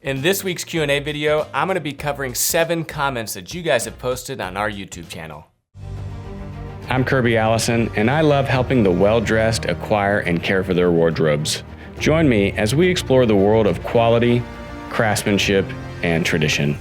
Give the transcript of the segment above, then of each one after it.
In this week's Q&A video, I'm gonna be covering 7 comments that you guys have posted on our YouTube channel. I'm Kirby Allison, and I love helping the well-dressed acquire and care for their wardrobes. Join me as we explore the world of quality, craftsmanship, and tradition.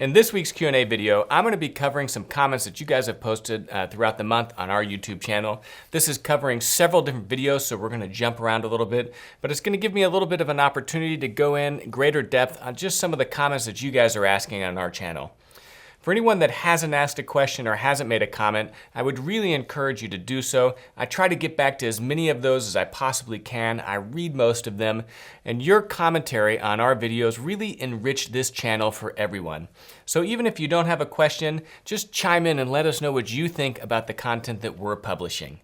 In this week's Q&A video, I'm going to be covering some comments that you guys have posted throughout the month on our YouTube channel. This is covering several different videos, so we're going to jump around a little bit, but it's going to give me a little bit of an opportunity to go in greater depth on just some of the comments that you guys are asking on our channel. For anyone that hasn't asked a question or hasn't made a comment, I would really encourage you to do so. I try to get back to as many of those as I possibly can. I read most of them, and your commentary on our videos really enrich this channel for everyone. So even if you don't have a question, just chime in and let us know what you think about the content that we're publishing.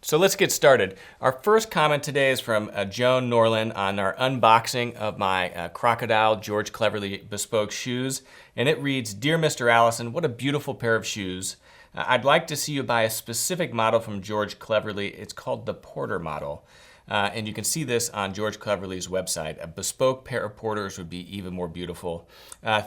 So let's get started. Our first comment today is from Joan Norland on our unboxing of my Crocodile George Cleverly Bespoke Shoes. And it reads, "Dear Mr. Allison, what a beautiful pair of shoes. I'd like to see you buy a specific model from George Cleverly. It's called the Porter model. And you can see this on George Cleverly's website. A bespoke pair of porters would be even more beautiful."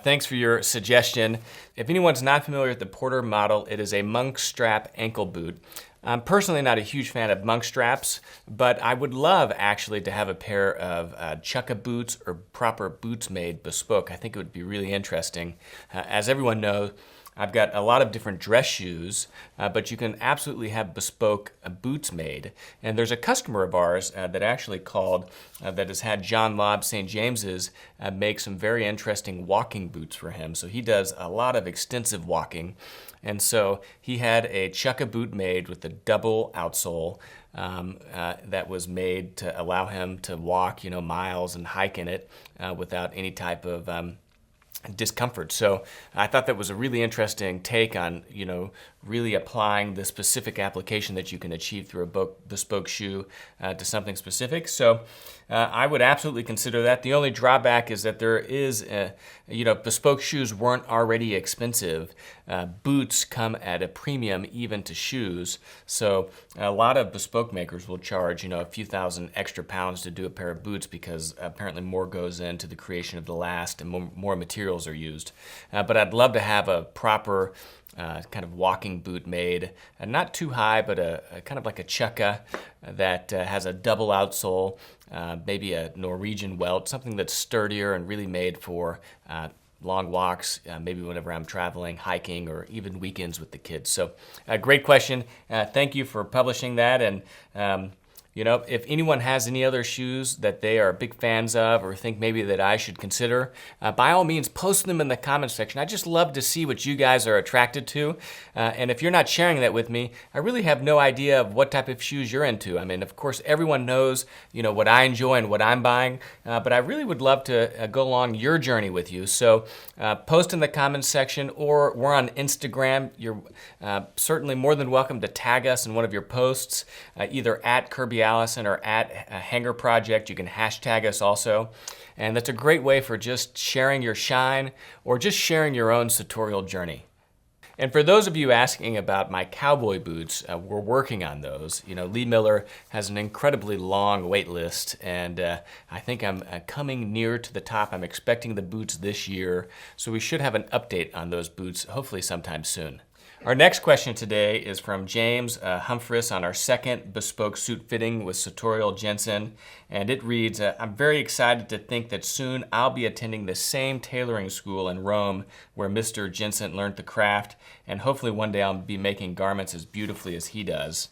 Thanks for your suggestion. If anyone's not familiar with the Porter model, it is a monk strap ankle boot. I'm personally not a huge fan of monk straps, but I would love actually to have a pair of chukka boots or proper boots made bespoke. I think it would be really interesting. As everyone knows, I've got a lot of different dress shoes, but you can absolutely have bespoke boots made. And there's a customer of ours that actually called that has had John Lobb St. James's make some very interesting walking boots for him. So he does a lot of extensive walking. And so he had a chukka boot made with a double outsole that was made to allow him to walk, miles and hike in it without any type of discomfort. So I thought that was a really interesting take on, really applying the specific application that you can achieve through a bespoke shoe to something specific. So I would absolutely consider that. The only drawback is that there is, bespoke shoes weren't already expensive. Boots come at a premium even to shoes. So a lot of bespoke makers will charge, a few thousand extra pounds to do a pair of boots because apparently more goes into the creation of the last and more materials are used. But I'd love to have a proper kind of walking boot made, not too high, but a kind of like a chukka that has a double outsole, maybe a Norwegian welt, something that's sturdier and really made for long walks, maybe whenever I'm traveling, hiking, or even weekends with the kids. So great question. Thank you for publishing that. And if anyone has any other shoes that they are big fans of or think maybe that I should consider, by all means, post them in the comments section. I just love to see what you guys are attracted to. And if you're not sharing that with me, I really have no idea of what type of shoes you're into. I mean, of course, everyone knows, what I enjoy and what I'm buying, but I really would love to go along your journey with you. So post in the comments section, or we're on Instagram. You're certainly more than welcome to tag us in one of your posts, either at Kirby Allison or at Hanger Project. You can hashtag us also. And that's a great way for just sharing your shine or just sharing your own sartorial journey. And for those of you asking about my cowboy boots, we're working on those. Lee Miller has an incredibly long wait list, and I think I'm coming near to the top. I'm expecting the boots this year, so we should have an update on those boots hopefully sometime soon. Our next question today is from James Humphris on our second bespoke suit fitting with Sartorial Jensen. And it reads, "I'm very excited to think that soon I'll be attending the same tailoring school in Rome where Mr. Jensen learned the craft, and hopefully one day I'll be making garments as beautifully as he does."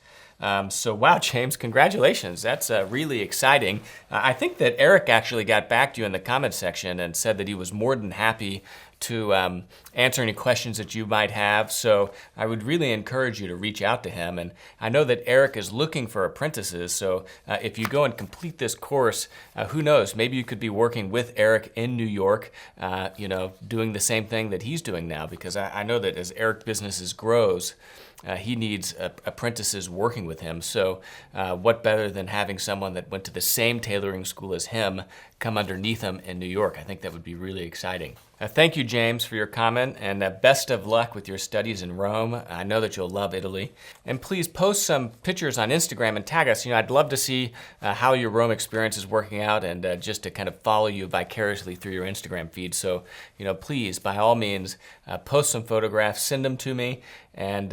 So wow, James, congratulations. That's really exciting. I think that Eric actually got back to you in the comments section and said that he was more than happy to answer any questions that you might have. So I would really encourage you to reach out to him. And I know that Eric is looking for apprentices. So if you go and complete this course, who knows, maybe you could be working with Eric in New York, doing the same thing that he's doing now. Because I know that as Eric's business grows, he needs apprentices working with him. So what better than having someone that went to the same tailoring school as him come underneath him in New York? I think that would be really exciting. Thank you, James, for your comment, and best of luck with your studies in Rome. I know that you'll love Italy. And please post some pictures on Instagram and tag us. I'd love to see how your Rome experience is working out, and just to kind of follow you vicariously through your Instagram feed. So, please, by all means, post some photographs, send them to me, and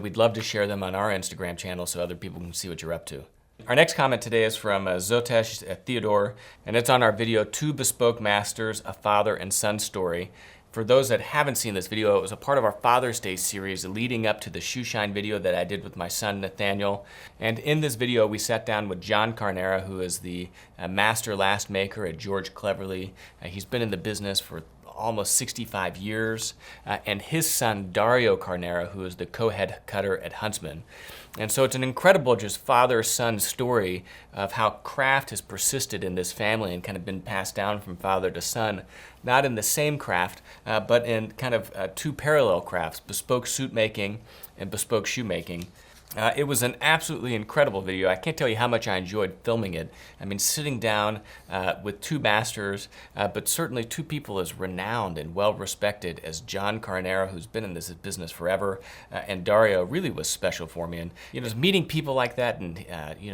we'd love to share them on our Instagram channel so other people can see what you're up to. Our next comment today is from Zotesh Theodore, and it's on our video, Two Bespoke Masters, A Father and Son Story. For those that haven't seen this video, it was a part of our Father's Day series leading up to the shoe shine video that I did with my son Nathaniel. And in this video, we sat down with John Carnera, who is the master last maker at George Cleverly. He's been in the business for almost 65 years, and his son Dario Carnera, who is the co-head cutter at Huntsman. And so it's an incredible just father-son story of how craft has persisted in this family and kind of been passed down from father to son, not in the same craft, but in kind of two parallel crafts, bespoke suit making and bespoke shoe making. It was an absolutely incredible video. I can't tell you how much I enjoyed filming it. I mean, sitting down with two masters, but certainly two people as renowned and well-respected as John Carnera, who's been in this business forever, and Dario really was special for me. And, just meeting people like that and,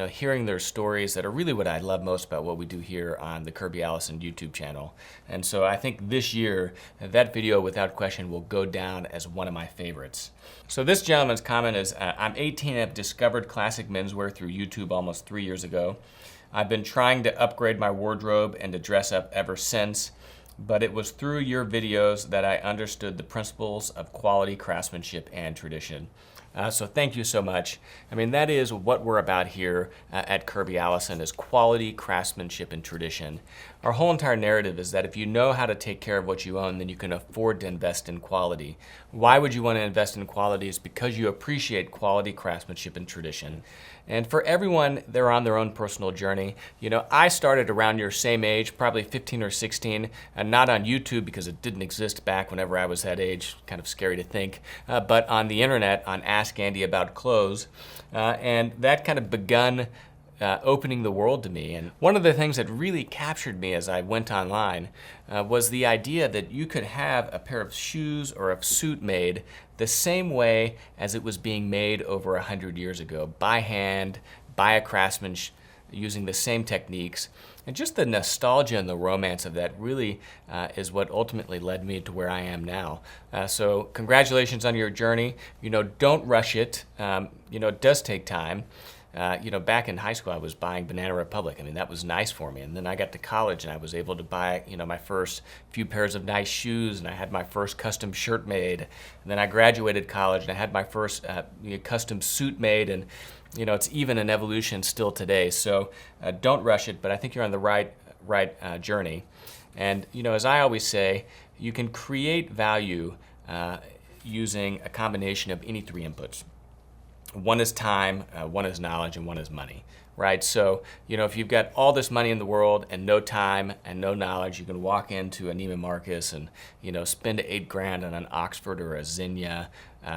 hearing their stories that are really what I love most about what we do here on the Kirby Allison YouTube channel. And so I think this year, that video, without question, will go down as one of my favorites. So this gentleman's comment is, I'm 18 and have discovered classic menswear through YouTube almost 3 years ago. I've been trying to upgrade my wardrobe and to dress up ever since, but it was through your videos that I understood the principles of quality, craftsmanship, and tradition. So thank you so much. I mean, that is what we're about here at Kirby Allison, is quality, craftsmanship, and tradition. Our whole entire narrative is that if you know how to take care of what you own, then you can afford to invest in quality. Why would you want to invest in quality? Is because you appreciate quality, craftsmanship, and tradition. And for everyone, they're on their own personal journey. I started around your same age, probably 15 or 16, and not on YouTube because it didn't exist back whenever I was that age, kind of scary to think, but on the internet, on Ask Andy About Clothes, and that kind of begun opening the world to me. And one of the things that really captured me as I went online was the idea that you could have a pair of shoes or a suit made the same way as it was being made over 100 years ago, by hand, by a craftsman, using the same techniques. And just the nostalgia and the romance of that really is what ultimately led me to where I am now. So congratulations on your journey. Don't rush it. It does take time. Back in high school, I was buying Banana Republic. I mean, that was nice for me. And then I got to college and I was able to buy, my first few pairs of nice shoes, and I had my first custom shirt made. And then I graduated college and I had my first custom suit made. And, it's even an evolution still today. So don't rush it, but I think you're on the right journey. And, as I always say, you can create value using a combination of any three inputs. One is time, one is knowledge, and one is money, right? So, if you've got all this money in the world and no time and no knowledge, you can walk into a Neiman Marcus and, spend $8,000 on an Oxford or a Zinnia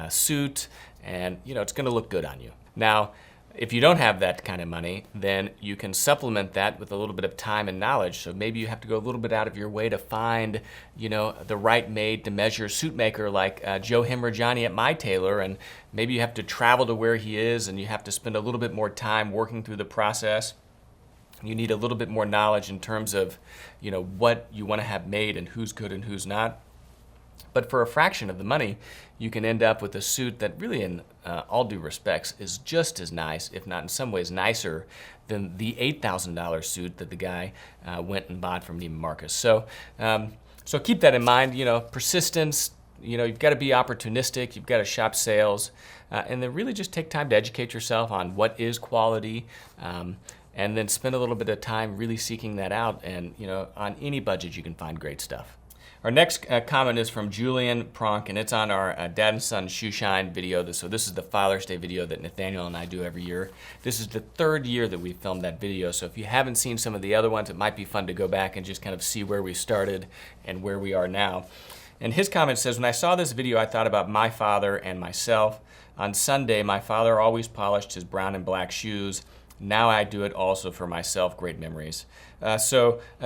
suit, and, it's going to look good on you. Now, if you don't have that kind of money, then you can supplement that with a little bit of time and knowledge. So maybe you have to go a little bit out of your way to find, the right made-to-measure suit maker like Joe Himmerjohnny at My Tailor, and maybe you have to travel to where he is and you have to spend a little bit more time working through the process. You need a little bit more knowledge in terms of, what you want to have made and who's good and who's not. But for a fraction of the money, you can end up with a suit that really, in all due respects, is just as nice, if not in some ways nicer, than the $8,000 suit that the guy went and bought from Neiman Marcus. So keep that in mind. Persistence. You've got to be opportunistic. You've got to shop sales, and then really just take time to educate yourself on what is quality. And then spend a little bit of time really seeking that out. And on any budget, you can find great stuff. Our next comment is from Julian Pronk, and it's on our Dad and Son Shoe Shine video. So this is the Father's Day video that Nathaniel and I do every year. This is the third year that we filmed that video, so if you haven't seen some of the other ones, it might be fun to go back and just kind of see where we started and where we are now. And his comment says, when I saw this video, I thought about my father and myself. On Sunday, my father always polished his brown and black shoes. Now I do it also for myself. Great memories.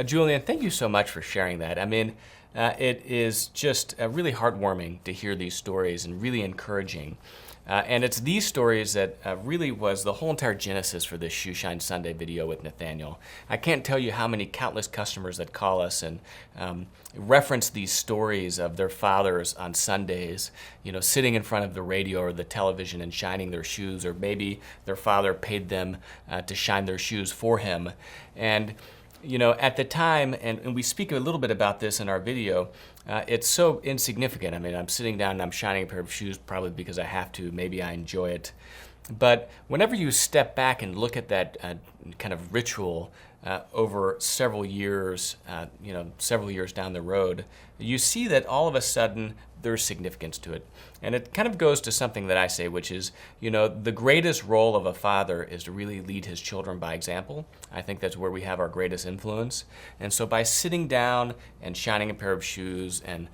Julian, thank you so much for sharing that. I mean, it is just really heartwarming to hear these stories and really encouraging. And it's these stories that really was the whole entire genesis for this Shoe Shine Sunday video with Nathaniel. I can't tell you how many countless customers that call us and reference these stories of their fathers on Sundays, sitting in front of the radio or the television and shining their shoes, or maybe their father paid them to shine their shoes for him. And at the time, and we speak a little bit about this in our video, it's so insignificant. I mean, I'm sitting down and I'm shining a pair of shoes probably because I have to. Maybe I enjoy it. But whenever you step back and look at that kind of ritual over several years, several years down the road, you see that all of a sudden there's significance to it. And it kind of goes to something that I say, which is, the greatest role of a father is to really lead his children by example. I think that's where we have our greatest influence. And so by sitting down and shining a pair of shoes and,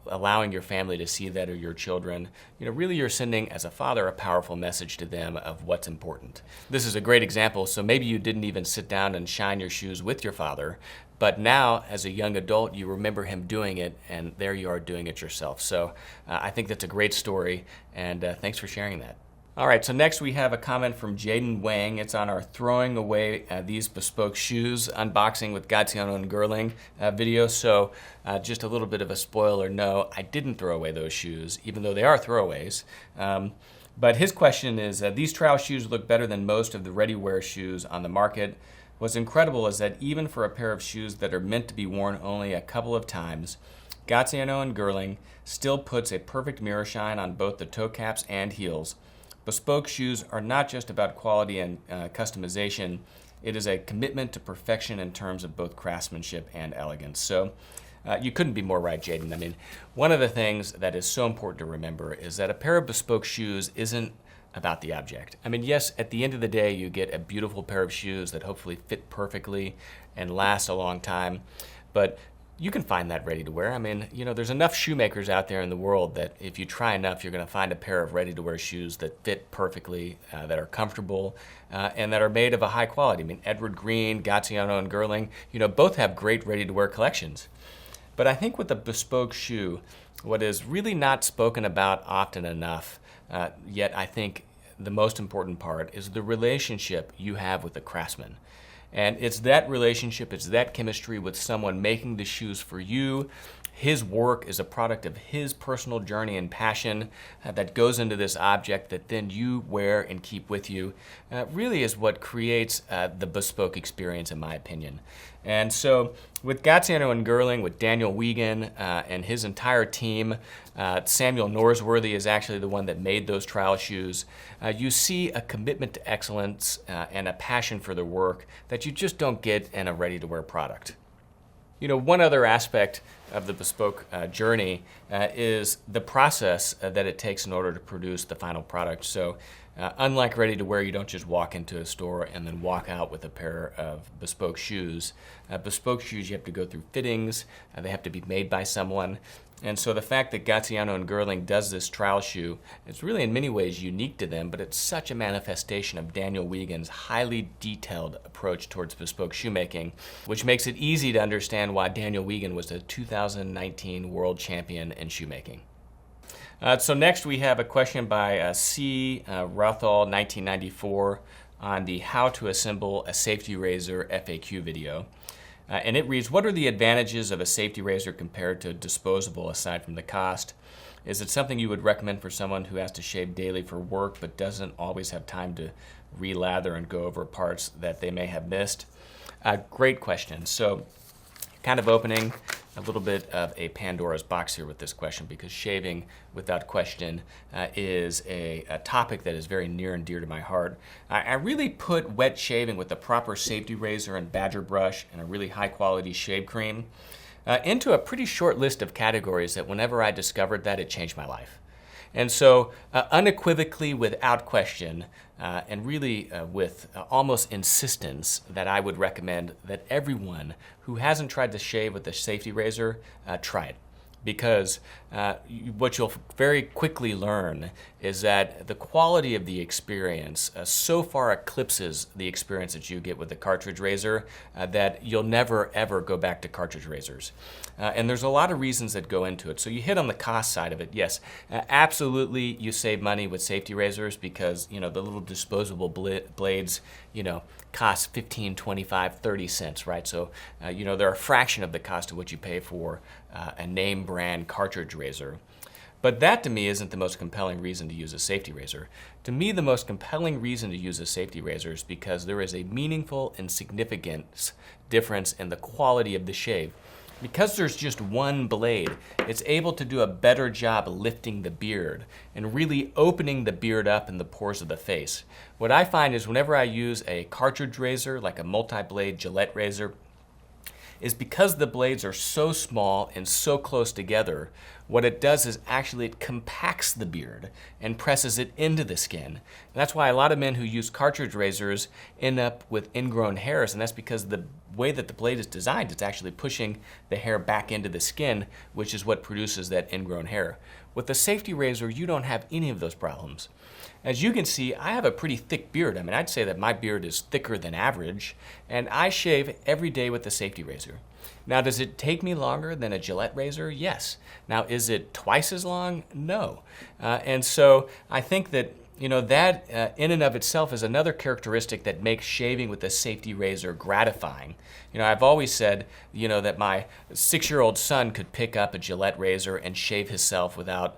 allowing your family to see that, or your children, really you're sending, as a father, a powerful message to them of what's important. This is a great example. So maybe you didn't even sit down and shine your shoes with your father, but now, as a young adult, you remember him doing it, and there you are doing it yourself. So I think that's a great story, and thanks for sharing that. All right, so next we have a comment from Jaden Wang. It's on our Throwing Away These Bespoke Shoes unboxing with Gaziano and Gerling video. So just a little bit of a spoiler, no, I didn't throw away those shoes, even though they are throwaways. But his question is, these trial shoes look better than most of the ready-wear shoes on the market. What's incredible is that even for a pair of shoes that are meant to be worn only a couple of times, Gaziano and Gerling still puts a perfect mirror shine on both the toe caps and heels. Bespoke shoes are not just about quality and customization. It is a commitment to perfection in terms of both craftsmanship and elegance. So you couldn't be more right, Jaden. I mean, one of the things that is so important to remember is that a pair of bespoke shoes isn't about the object. I mean, yes, at the end of the day, you get a beautiful pair of shoes that hopefully fit perfectly and last a long time, but you can find that ready to wear. I mean, there's enough shoemakers out there in the world that if you try enough, you're going to find a pair of ready to wear shoes that fit perfectly, that are comfortable, and that are made of a high quality. I mean, Edward Green, Gaziano, and Gerling, both have great ready to wear collections. But I think with the bespoke shoe, what is really not spoken about often enough, yet I think the most important part, is the relationship you have with the craftsman. And it's that relationship, it's that chemistry with someone making the shoes for you. His work is a product of his personal journey and passion that goes into this object that then you wear and keep with you. Really is what creates the bespoke experience, in my opinion. And so with Gaziano and Gerling, with Daniel Wiegand and his entire team, Samuel Norsworthy is actually the one that made those trial shoes. You see a commitment to excellence and a passion for the work that you just don't get in a ready-to-wear product. One other aspect of the bespoke journey is the process that it takes in order to produce the final product. So unlike ready to wear, you don't just walk into a store and then walk out with a pair of bespoke shoes. Bespoke shoes, you have to go through fittings. They have to be made by someone. And so the fact that Gaziano and Gerling does this trial shoe, it's really in many ways unique to them, but it's such a manifestation of Daniel Wiegand's highly detailed approach towards bespoke shoemaking, which makes it easy to understand why Daniel Wiegand was the 2019 world champion in shoemaking. So next we have a question by C. Rothall, 1994, on the How to Assemble a Safety Razor FAQ video. And it reads, what are the advantages of a safety razor compared to a disposable aside from the cost? Is it something you would recommend for someone who has to shave daily for work but doesn't always have time to relather and go over parts that they may have missed? Great question. So kind of opening a little bit of a Pandora's box here with this question, because shaving, without question, is a topic that is very near and dear to my heart. I really put wet shaving with the proper safety razor and badger brush and a really high quality shave cream into a pretty short list of categories that whenever I discovered that, it changed my life. And so unequivocally, without question, and really with almost insistence, that I would recommend that everyone who hasn't tried to shave with a safety razor, try it. Because what you'll very quickly learn is that the quality of the experience so far eclipses the experience that you get with the cartridge razor that you'll never ever go back to cartridge razors. And there's a lot of reasons that go into it. So you hit on the cost side of it. Yes, absolutely you save money with safety razors because, the little disposable blades, cost 15, 25, 30 cents, right? So, they're a fraction of the cost of what you pay for a name brand cartridge razor. But that to me isn't the most compelling reason to use a safety razor. To me, the most compelling reason to use a safety razor is because there is a meaningful and significant difference in the quality of the shave. Because there's just one blade, it's able to do a better job lifting the beard and really opening the beard up in the pores of the face. What I find is whenever I use a cartridge razor, like a multi-blade Gillette razor, is because the blades are so small and so close together, what it does is actually it compacts the beard and presses it into the skin. And that's why a lot of men who use cartridge razors end up with ingrown hairs, and that's because the way that the blade is designed, it's actually pushing the hair back into the skin, which is what produces that ingrown hair. With the safety razor, you don't have any of those problems. As you can see, I have a pretty thick beard. I mean, I'd say that my beard is thicker than average, and I shave every day with the safety razor. Now, does it take me longer than a Gillette razor? Yes. Now, is it twice as long? No. And so I think that that in and of itself is another characteristic that makes shaving with a safety razor gratifying. I've always said, that my 6-year-old son could pick up a Gillette razor and shave himself without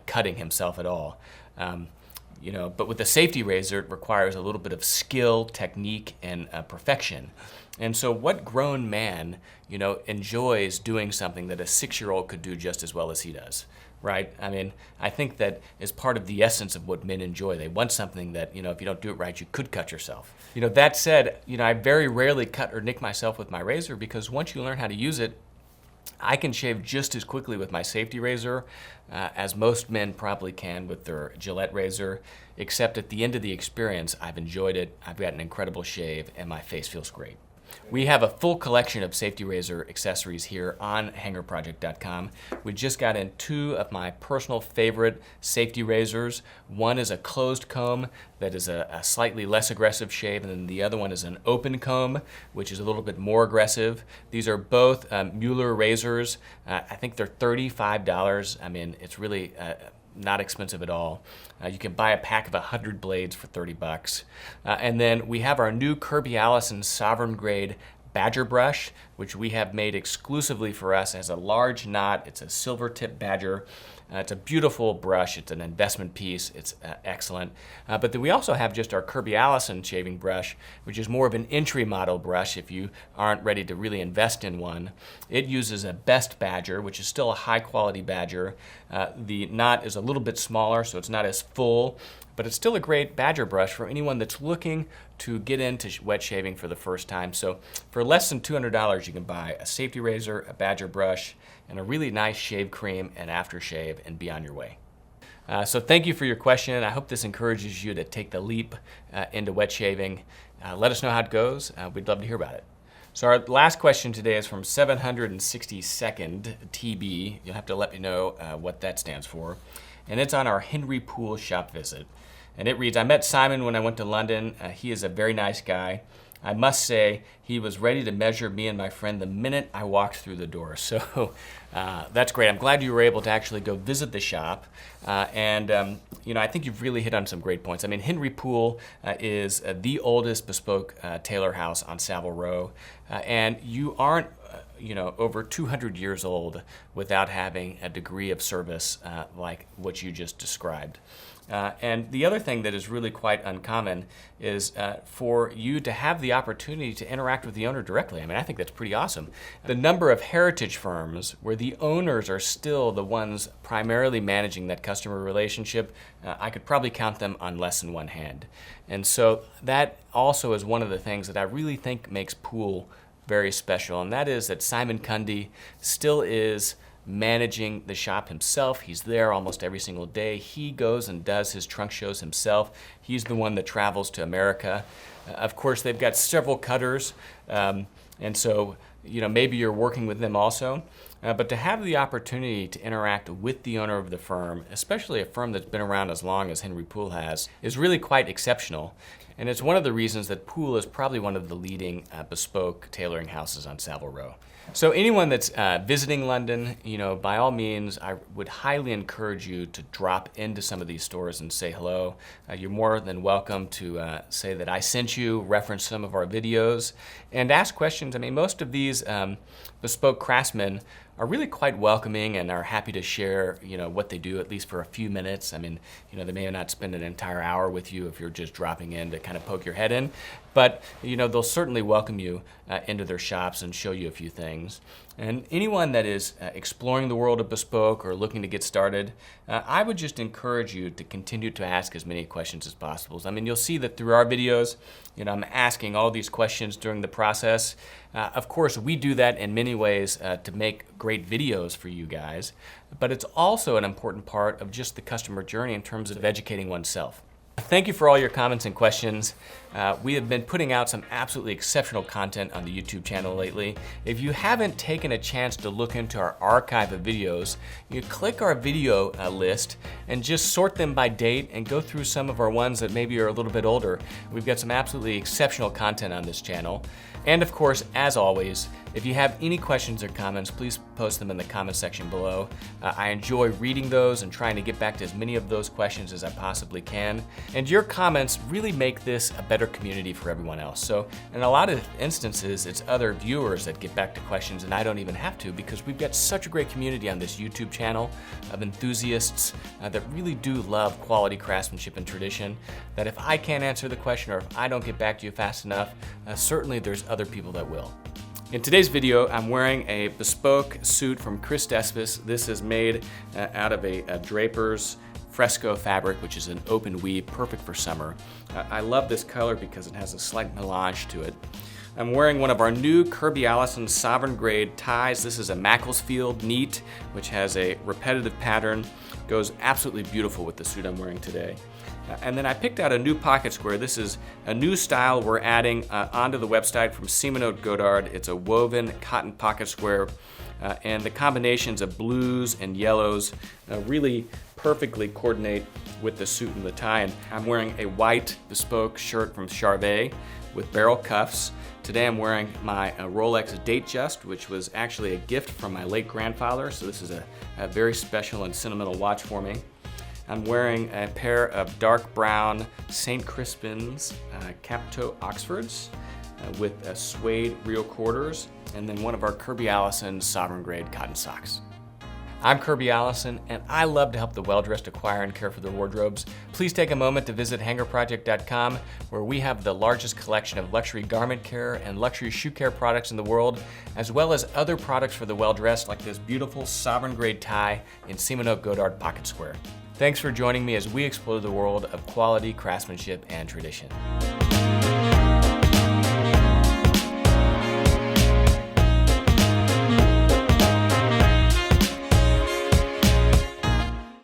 cutting himself at all. But with a safety razor, it requires a little bit of skill, technique, and perfection. And so what grown man, enjoys doing something that a 6-year-old could do just as well as he does, right? I mean, I think that is part of the essence of what men enjoy. They want something that, if you don't do it right, you could cut yourself. That said, I very rarely cut or nick myself with my razor because once you learn how to use it, I can shave just as quickly with my safety razor as most men probably can with their Gillette razor, except at the end of the experience, I've enjoyed it, I've got an incredible shave, and my face feels great. We have a full collection of safety razor accessories here on hangerproject.com. We just got in 2 of my personal favorite safety razors. One is a closed comb that is a slightly less aggressive shave, and then the other one is an open comb, which is a little bit more aggressive. These are both Mueller razors. I think they're $35. I mean, it's really not expensive at all. You can buy a pack of 100 blades for $30. And then we have our new Kirby Allison Sovereign Grade Badger Brush, which we have made exclusively for us. It has a large knot. It's a silver tip badger. It's a beautiful brush. It's an investment piece. It's excellent. But then we also have just our Kirby Allison shaving brush, which is more of an entry model brush if you aren't ready to really invest in one. It uses a best badger, which is still a high quality badger. The knot is a little bit smaller, so it's not as full, but it's still a great badger brush for anyone that's looking to get into wet shaving for the first time. So for less than $200, you can buy a safety razor, a badger brush, and a really nice shave cream and aftershave and be on your way. So thank you for your question. I hope this encourages you to take the leap into wet shaving. Let us know how it goes. We'd love to hear about it. So our last question today is from 762nd TB. You'll have to let me know what that stands for. And it's on our Henry Poole shop visit. And it reads, I met Simon when I went to London. He is a very nice guy. I must say, he was ready to measure me and my friend the minute I walked through the door. So that's great. I'm glad you were able to actually go visit the shop. I think you've really hit on some great points. I mean, Henry Poole is the oldest bespoke tailor house on Savile Row. And you aren't over 200 years old without having a degree of service like what you just described. And the other thing that is really quite uncommon is for you to have the opportunity to interact with the owner directly. I mean, I think that's pretty awesome. The number of heritage firms where the owners are still the ones primarily managing that customer relationship, I could probably count them on less than one hand. And so that also is one of the things that I really think makes Poole very special, and that is that Simon Cundy still is managing the shop himself. He's there almost every single day. He goes and does his trunk shows himself. He's the one that travels to America. Of course, they've got several cutters, and so maybe you're working with them also. But to have the opportunity to interact with the owner of the firm, especially a firm that's been around as long as Henry Poole has, is really quite exceptional. And it's one of the reasons that Poole is probably one of the leading bespoke tailoring houses on Savile Row. So anyone that's visiting London, by all means, I would highly encourage you to drop into some of these stores and say hello. You're more than welcome to say that I sent you, reference some of our videos, and ask questions. I mean, most of these bespoke craftsmen are really quite welcoming and are happy to share, what they do, at least for a few minutes. I mean, they may not spend an entire hour with you if you're just dropping in to kind of poke your head in, but, they'll certainly welcome you into their shops and show you a few things. And anyone that is exploring the world of bespoke or looking to get started, I would just encourage you to continue to ask as many questions as possible. I mean, you'll see that through our videos, I'm asking all these questions during the process. Of course, we do that in many ways to make great videos for you guys, but it's also an important part of just the customer journey in terms of educating oneself. Thank you for all your comments and questions. We have been putting out some absolutely exceptional content on the YouTube channel lately. If you haven't taken a chance to look into our archive of videos, you click our video list and just sort them by date and go through some of our ones that maybe are a little bit older. We've got some absolutely exceptional content on this channel. And of course, as always, if you have any questions or comments, please post them in the comment section below. I enjoy reading those and trying to get back to as many of those questions as I possibly can. And your comments really make this a better community for everyone else. So in a lot of instances, it's other viewers that get back to questions and I don't even have to, because we've got such a great community on this YouTube channel of enthusiasts that really do love quality craftsmanship and tradition, that if I can't answer the question or if I don't get back to you fast enough, certainly there's other people that will. In today's video, I'm wearing a bespoke suit from Chris Despis. This is made out of a draper's fresco fabric, which is an open weave, perfect for summer. I love this color because it has a slight melange to it. I'm wearing one of our new Kirby Allison sovereign grade ties. This is a Macclesfield neat, which has a repetitive pattern. Goes absolutely beautiful with the suit I'm wearing today. And then I picked out a new pocket square. This is a new style we're adding onto the website from Seaman Godard. It's a woven cotton pocket square, and the combinations of blues and yellows really perfectly coordinate with the suit and the tie. And I'm wearing a white bespoke shirt from Charvet with barrel cuffs. Today I'm wearing my Rolex Datejust, which was actually a gift from my late grandfather, so this is a very special and sentimental watch for me. I'm wearing a pair of dark brown St. Crispin's cap-toe Oxfords with suede real quarters, and then one of our Kirby Allison sovereign grade cotton socks. I'm Kirby Allison, and I love to help the well-dressed acquire and care for their wardrobes. Please take a moment to visit hangerproject.com, where we have the largest collection of luxury garment care and luxury shoe care products in the world, as well as other products for the well-dressed, like this beautiful sovereign grade tie in Seaman Godard pocket square. Thanks for joining me as we explore the world of quality craftsmanship and tradition.